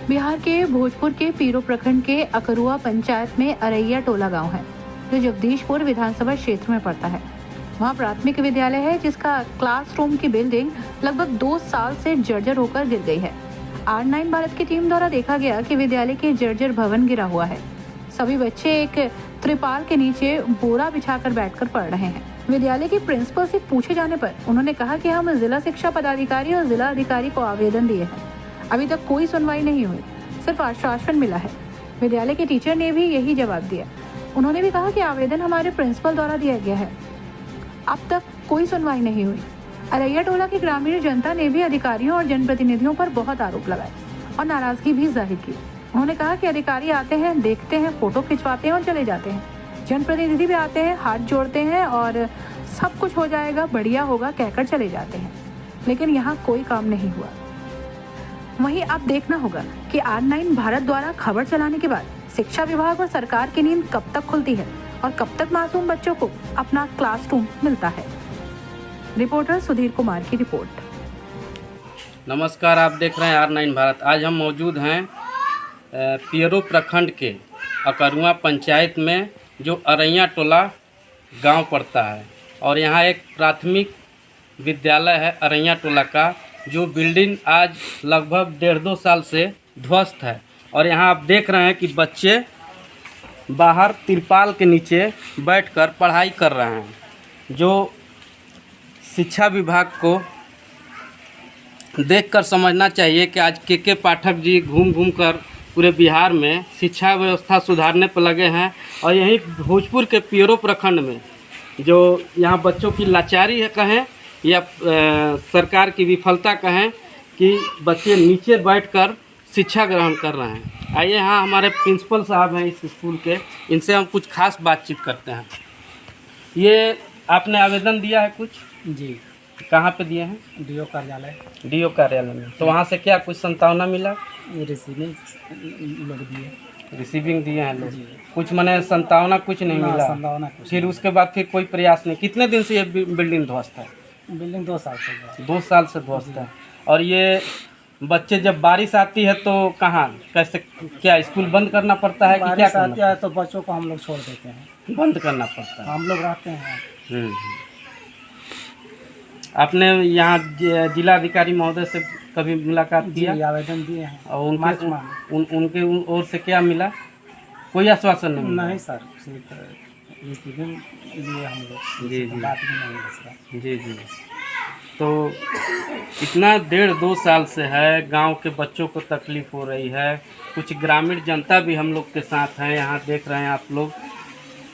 बिहार के भोजपुर के पीरो प्रखंड के अकरुआ पंचायत में अरैया टोला गांव है, जो जगदीशपुर विधानसभा क्षेत्र में पड़ता है। वहां प्राथमिक विद्यालय है, जिसका क्लासरूम की बिल्डिंग लगभग 2 साल से जर्जर होकर गिर गई है। R9 भारत की टीम द्वारा देखा गया कि विद्यालय के जर्जर भवन गिरा हुआ है। सभी बच्चे एक त्रिपाल के नीचे बोरा बिछाकर बैठकर पढ़ रहे हैं। विद्यालय के प्रिंसिपल से पूछे जाने पर उन्होंने कहा कि हम जिला शिक्षा पदाधिकारी और जिला अधिकारी को आवेदन दिए हैं। अभी तक कोई सुनवाई नहीं हुई, सिर्फ आश्वासन मिला है। विद्यालय के टीचर ने भी यही जवाब दिया। उन्होंने भी कहा कि आवेदन हमारे प्रिंसिपल द्वारा दिया गया है, अब तक कोई सुनवाई नहीं हुई। अरैया टोला की ग्रामीण जनता ने भी अधिकारियों और जनप्रतिनिधियों पर बहुत आरोप लगाए और नाराजगी भी जाहिर की। उन्होंने कहा कि अधिकारी आते हैं, देखते हैं, फोटो खिंचवाते हैं और चले जाते हैं। जनप्रतिनिधि भी आते हैं, हाथ जोड़ते हैं और सब कुछ हो जाएगा, बढ़िया होगा कहकर चले जाते हैं, लेकिन यहाँ कोई काम नहीं हुआ। वहीं अब देखना होगा कि R9 भारत द्वारा खबर चलाने के बाद शिक्षा विभाग और सरकार की नींद कब तक खुलती है और कब तक मासूम बच्चों को अपना क्लासरूम मिलता है। रिपोर्टर सुधीर कुमार की रिपोर्ट। नमस्कार, आप देख रहे हैं R9 भारत। आज हम मौजूद हैं पीरो प्रखंड के अकरुआ पंचायत में, जो अरैया टोला गांव पड़ता है, और यहाँ एक प्राथमिक विद्यालय है अरैया टोला का, जो बिल्डिंग आज लगभग 1.5-2 साल से ध्वस्त है। और यहाँ आप देख रहे हैं कि बच्चे बाहर तिरपाल के नीचे बैठकर पढ़ाई कर रहे हैं। जो शिक्षा विभाग को देखकर समझना चाहिए कि आज के पाठक जी घूम घूम कर पूरे बिहार में शिक्षा व्यवस्था सुधारने पर लगे हैं। और यहीं भोजपुर के पीरो प्रखंड में जो यहाँ बच्चों की लाचारी है कहें या सरकार की विफलता कहें कि बच्चे नीचे बैठकर शिक्षा ग्रहण कर रहे हैं। आइए, यहाँ हमारे प्रिंसिपल साहब हैं इस स्कूल के, इनसे हम कुछ खास बातचीत करते हैं। ये आपने आवेदन दिया है कुछ? जी। कहाँ पे दिए हैं? डीओ कार्यालय। डीओ कार्यालय में। तो वहाँ से क्या कुछ संतावना मिला? रिसीविंग लोग दिए। रिसीविंग दिए हैं लोग, कुछ मने संतावना कुछ नहीं मिला? संतावना कुछ। फिर उसके बाद फिर कोई प्रयास नहीं? कितने दिन से ये बिल्डिंग ध्वस्त है? बिल्डिंग 2 साल से। 2 साल से ध्वस्त है। और ये बच्चे जब बारिश आती है तो कहाँ, कैसे, क्या स्कूल बंद करना पड़ता है कि क्या आती है तो बच्चों को हम लोग छोड़ देते हैं, बंद करना पड़ता है? हम लोग रहते हैं। आपने यहाँ जिला अधिकारी महोदय से कभी मुलाकात किया? आवेदन दिए हैं। और उनके ओर से क्या मिला? कोई आश्वासन नहीं सर, सिर्फ रिसीविंग लिए हम लोग। जी बात भी नहीं है। जी। तो इतना 1.5-2 साल से है, गांव के बच्चों को तकलीफ़ हो रही है। कुछ ग्रामीण जनता भी हम लोग के साथ है, यहाँ देख रहे हैं आप लोग।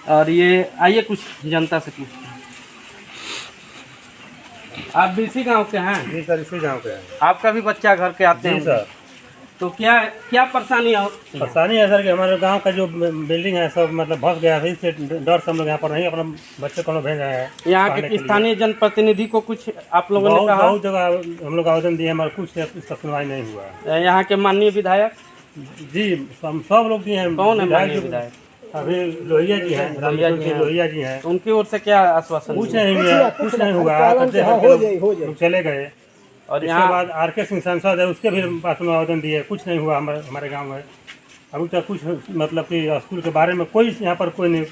और ये आइए कुछ जनता से पूछते हैं। आप भी इसी गांव के हैं? जी सर, इसी गांव के हैं। आपका भी बच्चा घर के आते हैं? सर। तो क्या परेशानी है? परेशानी है सर कि हमारे गांव का जो बिल्डिंग है सब मतलब भस गया है, इससे डर से हम लोग यहाँ पर नहीं अपना बच्चे को भेज रहे हैं। यहाँ के स्थानीय जनप्रतिनिधि को कुछ आप लोगों ने कहा? बहुत जगह हम लोग आवेदन दिए, हमारे कुछ इसका सुनवाई नहीं हुआ। यहाँ के माननीय विधायक? जी, सब लोग दिए हैं। कौन है माननीय विधायक? अभी लोहिया जी हैं। लोहिया जी हैं। उनकी ओर से क्या आश्वासन? कुछ नहीं मिला, कुछ नहीं हुआ, चले गए। और इसके बाद RK सिंह सांसद है, उसके भी पास में आवेदन दिए, कुछ नहीं हुआ हमारे गांव में। अभी तक कुछ मतलब कि स्कूल के बारे में कोई यहाँ पर कोई नहीं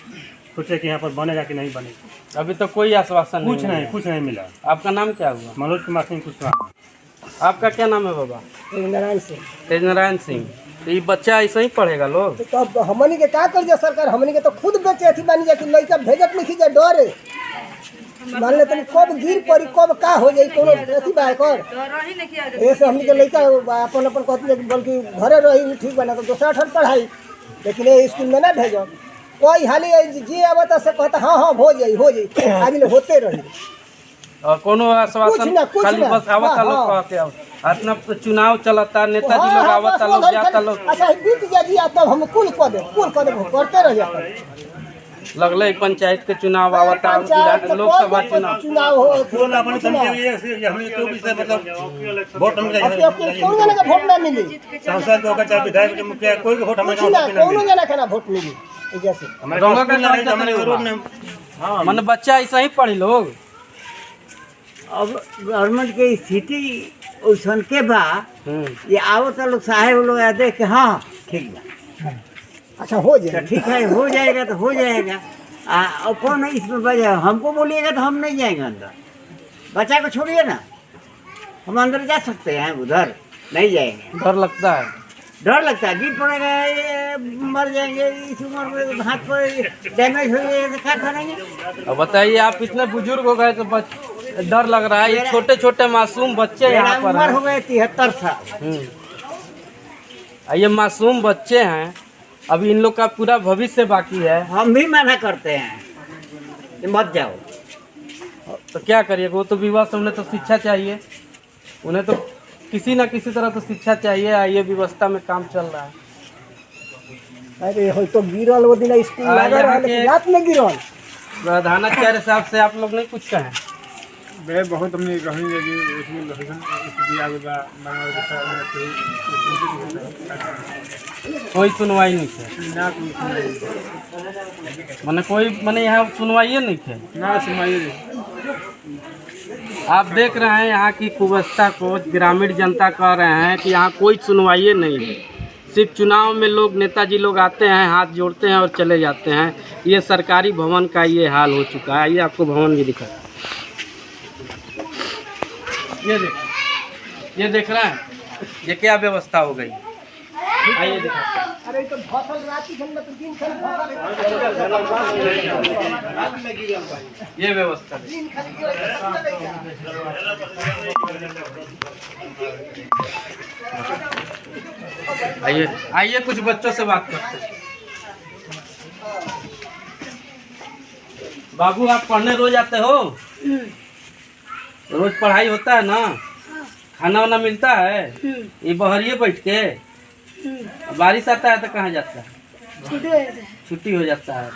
सोचे कि यहाँ पर बनेगा कि नहीं बनेगा। अभी तो कोई आश्वासन कुछ नहीं मिला। आपका नाम क्या हुआ? मनोज कुमार सिंह कुशवाहा। आपका क्या नाम है बाबा? तेजनारायण सिंह। तेजनारायण सिंह। तो ये बच्चा ऐसे ही पढ़ेगा लोग? तो अब हमनी के क्या कर सरकार, हमनी के तो खुद बेचे अथी बनी जाए कि लड़का भेजत नहीं जा डर मान ले तनी कब गिर पड़ी, कब का हो जाई, कोनो अथी बाय कर ऐसे हमनी के लड़का अपन कहती बल्कि घरे रही ठीक बना तो दूसरा ठन पढ़ाई, लेकिन ये स्कूल में ना भेजो। कोई हाली जी आवता से कहता हाँ हो जाई आगे होते रही। और कोनो आश्वासन खाली बस आवता लोग कहते हैं? अपना चुनाव चलता, नेताजी लोग आवता लोग जाता लोग। अच्छा बीत गया जी, तब हम कुल कर दे करते रह जाते। लगले पंचायत के चुनाव आवता, लोकसभा चुनाव हो वोट ना मिली, सांसद को चाहे विधायक के मुखिया कोई वोट हमें वोट मिली। मन बच्चा ऐसा ही पढ़ी लोग। अब गवर्नमेंट की स्थिति उसन के बा ये आओ तो लोग साहेब लोग देख के हाँ ठीक बा अच्छा हो तो जाए ठीक है हो जाएगा तो हो जाएगा। और कौन इसमें वजह हमको बोलिएगा तो हम नहीं जाएंगे अंदर, बच्चा को छोड़िए ना, हम अंदर जा सकते हैं, उधर नहीं जाएंगे। डर लगता है? डर लगता है, गिर पड़ेगा, ये मर जाएंगे, इस उम्र में हाथ पर डैमेज हो जाएगा तो क्या करेंगे। अब बताइए, आप इतने बुजुर्ग हो गए तो डर लग रहा है। ये छोटे छोटे मासूम बच्चे यहाँ पर उम्र हो गए 73 साल। ये मासूम बच्चे हैं, अभी इन लोग का पूरा भविष्य बाकी है। हम भी मना करते हैं कि मत जाओ। तो क्या करिए, वो तो विवाह से उन्हें तो शिक्षा चाहिए, उन्हें तो किसी न किसी तरह तो शिक्षा चाहिए। ये व्यवस्था में काम चल रहा है। अरे हो तो गिरल वो दिन स्कूल लगा रहा है, रात में गिरल। प्रधानाचार्य साहब से आप लोग नहीं कुछ कहें? वे बहुत हमने कहीं कोई सुनवाई नहीं थे, मैंने यहाँ सुनवाई नहीं थे ना सुनवाई। आप देख रहे हैं यहाँ की कुव्यवस्था को, ग्रामीण जनता कह रहे हैं कि यहाँ कोई सुनवाई नहीं है। सिर्फ चुनाव में लोग, नेताजी लोग आते हैं, हाथ जोड़ते हैं और चले जाते हैं। ये सरकारी भवन का ये हाल हो चुका है। ये आपको भवन भी दिखा, ये देख रहे हैं, ये क्या व्यवस्था हो गई। आइए दिखा। अरे तो फसल राती खन में तो दिन खन ये व्यवस्था आइए आइए कुछ बच्चों से बात करते हैं। बाबू, आप पढ़ने रोज आते हो? रोज पढ़ाई होता है ना? खाना वाना मिलता है? ये बहरिए बैठ के? बारिश आता है तो कहाँ जाता है? छुट्टी हो जाता है।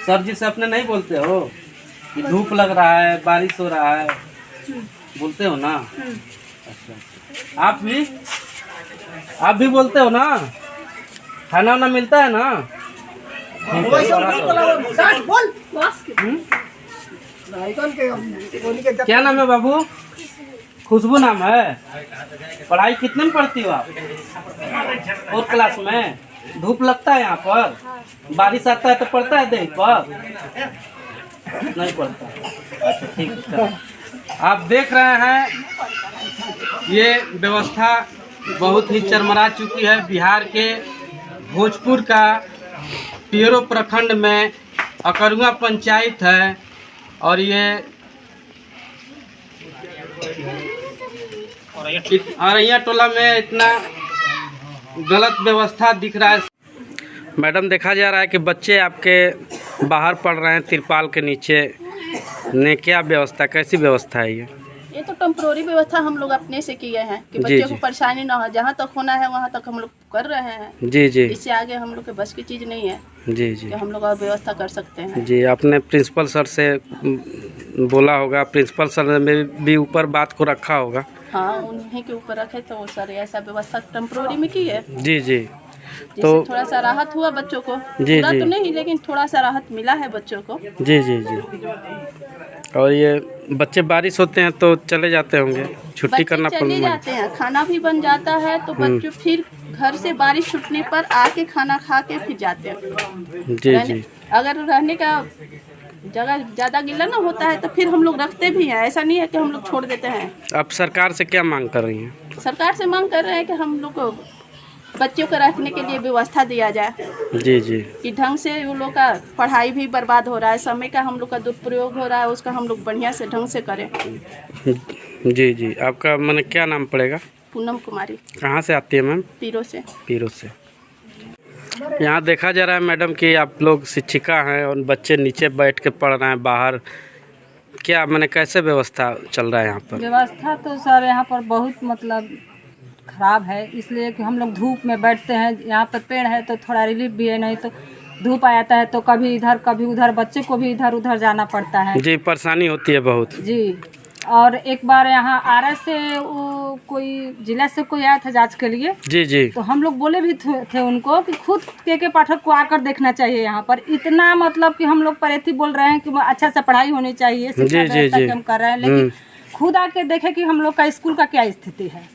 सर जी से अपने नहीं बोलते हो कि धूप लग रहा है, बारिश हो रहा है? बोलते हो ना? अच्छा, आप भी बोलते हो ना? खाना वाना मिलता है ना? क्या नाम है बाबू? खुशबू नाम है। पढ़ाई कितने में पढ़ती हो आप? और क्लास में? धूप लगता है यहाँ पर? बारिश आता है तो पड़ता है देह पर? नहीं पड़ता। अच्छा ठीक है। आप देख रहे हैं, ये व्यवस्था बहुत ही चरमरा चुकी है। बिहार के भोजपुर का पियरो प्रखंड में अकरुआ पंचायत है और ये अरैया टोला में इतना गलत व्यवस्था दिख रहा है। मैडम, देखा जा रहा है कि बच्चे आपके बाहर पढ़ रहे हैं तिरपाल के नीचे। ने क्या व्यवस्था, कैसी व्यवस्था है ये तो टेम्पोररी व्यवस्था हम लोग अपने से किए हैं कि बच्चे को परेशानी ना हो। जहाँ तक होना है वहाँ तक हम लोग कर रहे हैं। जी जी, इससे आगे हम लोग के बस की चीज़ नहीं है। जी जी, कि हम लोग और व्यवस्था कर सकते हैं। जी, आपने प्रिंसिपल सर से बोला होगा, प्रिंसिपल सर ने भी ऊपर बात को रखा होगा। हाँ, उन्हीं के ऊपर रखे तो सर ऐसा व्यवस्था टेम्पोररी में की है। जी जी, तो थोड़ा सा राहत हुआ बच्चों को। जी पूरा जी, तो नहीं लेकिन थोड़ा सा राहत मिला है बच्चों को। जी जी जी। और ये बच्चे बारिश होते हैं तो चले जाते होंगे, छुट्टी करना चले जाते हैं, खाना भी बन जाता है तो बच्चों फिर घर से बारिश छूटने पर आके खाना खा के फिर जाते हैं। जी जी, अगर रहने का जगह ज़्यादा गीला ना होता है तो फिर हम लोग रखते भी हैं। ऐसा नहीं है कि हम लोग छोड़ देते हैं। आप सरकार से क्या मांग कर रही हैं? सरकार से मांग कर रहे हैं कि हम लोग को बच्चों को रखने के लिए व्यवस्था दिया जाए। जी जी, कि ढंग से वो लोग का पढ़ाई भी बर्बाद हो रहा है, समय का हम लोग का दुरुपयोग हो रहा है, उसका हम लोग बढ़िया से ढंग से करें। जी जी, आपका मैंने क्या नाम पड़ेगा? पूनम कुमारी। कहाँ से आती है मैम? पीरो से। पीरो से। यहाँ देखा जा रहा है मैडम कि आप लोग शिक्षिका हैं और बच्चे नीचे बैठ के पढ़ रहे हैं बाहर। क्या मैंने कैसे व्यवस्था चल रहा है यहाँ पर? व्यवस्था तो सर यहाँ पर बहुत मतलब ख़राब है, इसलिए कि हम लोग धूप में बैठते हैं। यहाँ पर पेड़ है तो थोड़ा रिलीफ भी है, नहीं तो धूप आ जाता है तो कभी इधर कभी उधर, बच्चे को भी इधर उधर जाना पड़ता है। जी, परेशानी होती है बहुत। जी, और एक बार यहाँ आरएस से कोई जिला से कोई आया था जांच के लिए। जी जी, तो हम लोग बोले भी थे उनको कि खुद के पाठक को आकर देखना चाहिए। यहाँ पर इतना मतलब कि हम लोग परेथी बोल रहे हैं कि अच्छा से पढ़ाई होनी चाहिए, शिक्षा व्यवस्था हम कर रहे हैं, लेकिन खुद आके देखे कि हम लोग का स्कूल का क्या स्थिति है।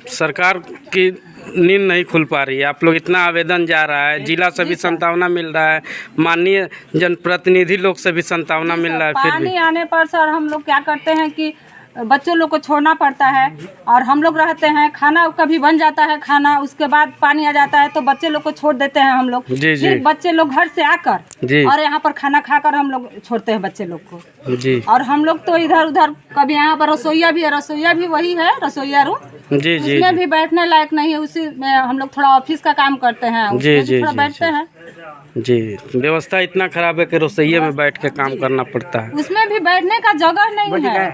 सरकार की नींद नहीं खुल पा रही है। आप लोग इतना आवेदन जा रहा है, जिला से भी संतावना मिल रहा है, माननीय जनप्रतिनिधि लोग से भी संतावना मिल रहा है, फिर पानी भी आने पर सर हम लोग क्या करते हैं कि बच्चों लोग को छोड़ना पड़ता है और हम लोग रहते हैं, खाना कभी बन जाता है खाना, उसके बाद पानी आ जाता है तो बच्चे लोग को छोड़ देते हैं हम लोग। जी जी फिर बच्चे लोग घर से आकर जी और यहाँ पर खाना खाकर हम लोग छोड़ते हैं बच्चे लोग को जी और हम लोग तो इधर उधर कभी यहाँ पर रसोईया भी वही है, रसोईया रूम जी जी उसमें भी बैठने लायक नहीं है, उसी में हम लोग थोड़ा ऑफिस का काम करते हैं, जी उसमें जी भी थोड़ा जी बैठते हैं। जी व्यवस्था इतना खराब है कि रसोइये में बैठ के काम करना पड़ता है। उसमें भी बैठने का जगह नहीं है,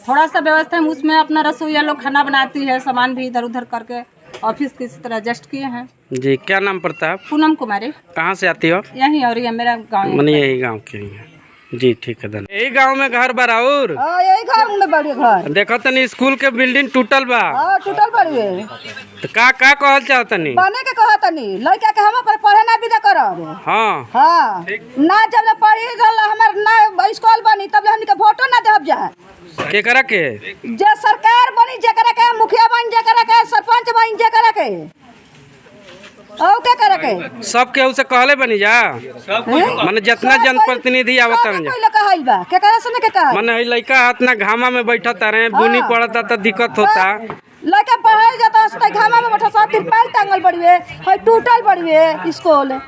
थोड़ा सा व्यवस्था है, उसमें अपना रसोईया लोग खाना बनाती है, सामान भी इधर उधर करके ऑफिस किसी तरह एडजस्ट किए हैं। जी क्या नाम पड़ता है? पूनम कुमारी। कहाँ से आती हो? यही और ये मेरा गाँव मनी यही गाँव के ही है। जी ठीक है, धन्यवाद। यही गांव में घर बराउर? यही गाँव में बड़ी घर देखो तनी स्कूल के बिल्डिंग टूटल बा। टूटल बड़ी है तो का कहल चाह तनी? बने के कहा तनी लड़का के हम पर पढ़े ना विदा करब। हाँ हाँ ना जब पढ़ी गल हमर ना स्कूल बनी तब हमनी के वोटो ना देब जा के करा के जे सरकार बनी जेकरा के मुखिया बन जेकरा के सरपंच बन जेकरा के औ के करे के सब केहू से कहले बनी जा माने जितना जनप्रतिनिधि आवत है कोई लोग कहल बा के करे से के कहल माने लइका इतना घामा में बैठत रहे, बुनी पड़ता तो दिक्कत होता। लड़का पढ़ाई जाता है घामा में बैठा सब तिरपाल टांगल बड़ी है टूटल बड़ी है स्कूल।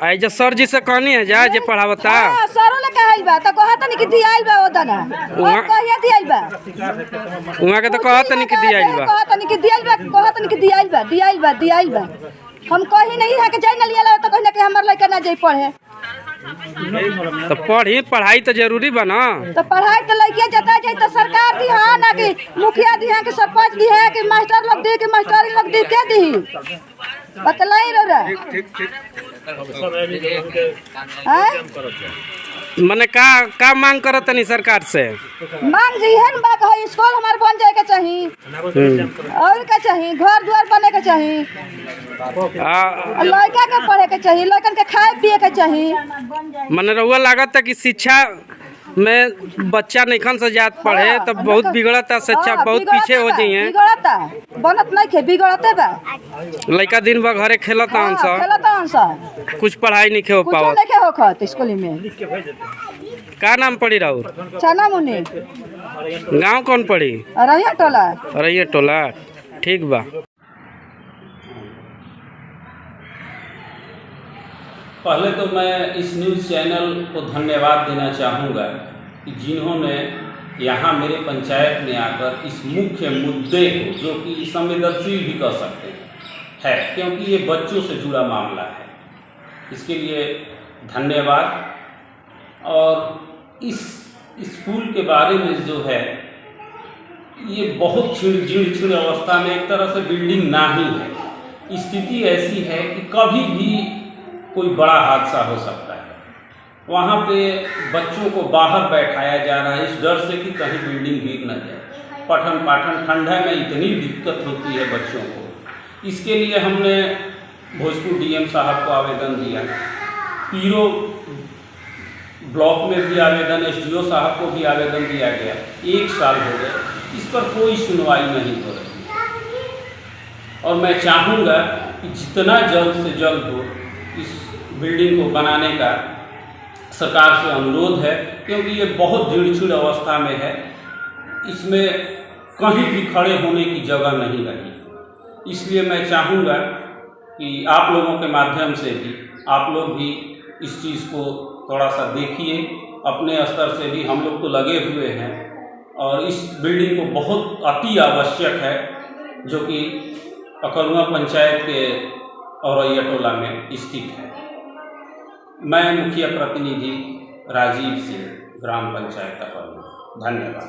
आई जो सर जी से कहनी है जा जे पढ़ावता सरो ले कहल बा त कहत नहीं कि दियाइल बा ओदना और कहिया दियाइल बा उहाँ के तो कहत नहीं कि दियाइल बा कहत नहीं कि दियाइल बा कहत नहीं कि दियाइल बा हम कहीं नहीं है कि जाई न लिया तो कहले कि हमर लड़का ना जाई पढ़े तो पढ़ाई तो जरूरी बा ना। तो पढ़ाई तो लड़किया जता जाए तो सरकार दी हाँ ना कि मुखिया दी है कि सरपंच दी है कि मास्टर लोग दी कि मास्टरी लोग दी के दी बतलाई रो मने का मांग करत तनी सरकार से? मांग जी है ना बात है स्कूल हमारे बन जाए के चाहिए और क्या चाहिए घर द्वार बने के चाहिए लड़का के पढ़े के चाहिए लड़कन के खाए पिए के चाहिए। मने रहुआ लागत है कि शिक्षा में बच्चा नैखन से जात पढ़े तो बहुत बिगड़ता, शिक्षा बहुत पीछे हो जाई है। बिगड़ता बनत नहीं के बिगड़ते बा लड़का दिन भर घरे खेलता हंस कुछ पढ़ाई नहीं हो पावत कुछ नहीं होखत स्कूल में। का नाम पड़ी राउर? चना मुनि। गांव कौन पड़ी? अरैया टोला। ठीक बा। पहले तो मैं इस न्यूज़ चैनल को धन्यवाद देना चाहूँगा कि जिन्होंने यहाँ मेरे पंचायत में आकर इस मुख्य मुद्दे को, जो कि संवेदनशील भी कह सकते हैं है, क्योंकि ये बच्चों से जुड़ा मामला है, इसके लिए धन्यवाद। और इस स्कूल के बारे में जो है ये बहुत जीर्ण अवस्था में, एक तरह से बिल्डिंग ना ही है। स्थिति ऐसी है कि कभी भी कोई बड़ा हादसा हो सकता है। वहाँ पे बच्चों को बाहर बैठाया जा रहा है इस डर से कि कहीं बिल्डिंग गिर न जाए। पठन पाठन ठंडा में इतनी दिक्कत होती है बच्चों को। इसके लिए हमने भोजपुर डीएम साहब को आवेदन दिया, पीरो ब्लॉक में भी आवेदन, एसडीओ साहब को भी आवेदन दिया गया। 1 साल हो गए, इस पर कोई सुनवाई नहीं हो रही। और मैं चाहूँगा कि जितना जल्द से जल्द हो इस बिल्डिंग को बनाने का सरकार से अनुरोध है, क्योंकि ये बहुत जीर्ण अवस्था में है, इसमें कहीं भी खड़े होने की जगह नहीं रही। इसलिए मैं चाहूँगा कि आप लोगों के माध्यम से भी आप लोग भी इस चीज़ को थोड़ा सा देखिए, अपने स्तर से भी हम लोग तो लगे हुए हैं और इस बिल्डिंग को बहुत अति आवश्यक है, जो कि अकरुआ पंचायत के औरैया टोला में स्थित है। मैं मुखिया प्रतिनिधि राजीव सिंह, ग्राम पंचायत अकरुआ। धन्यवाद।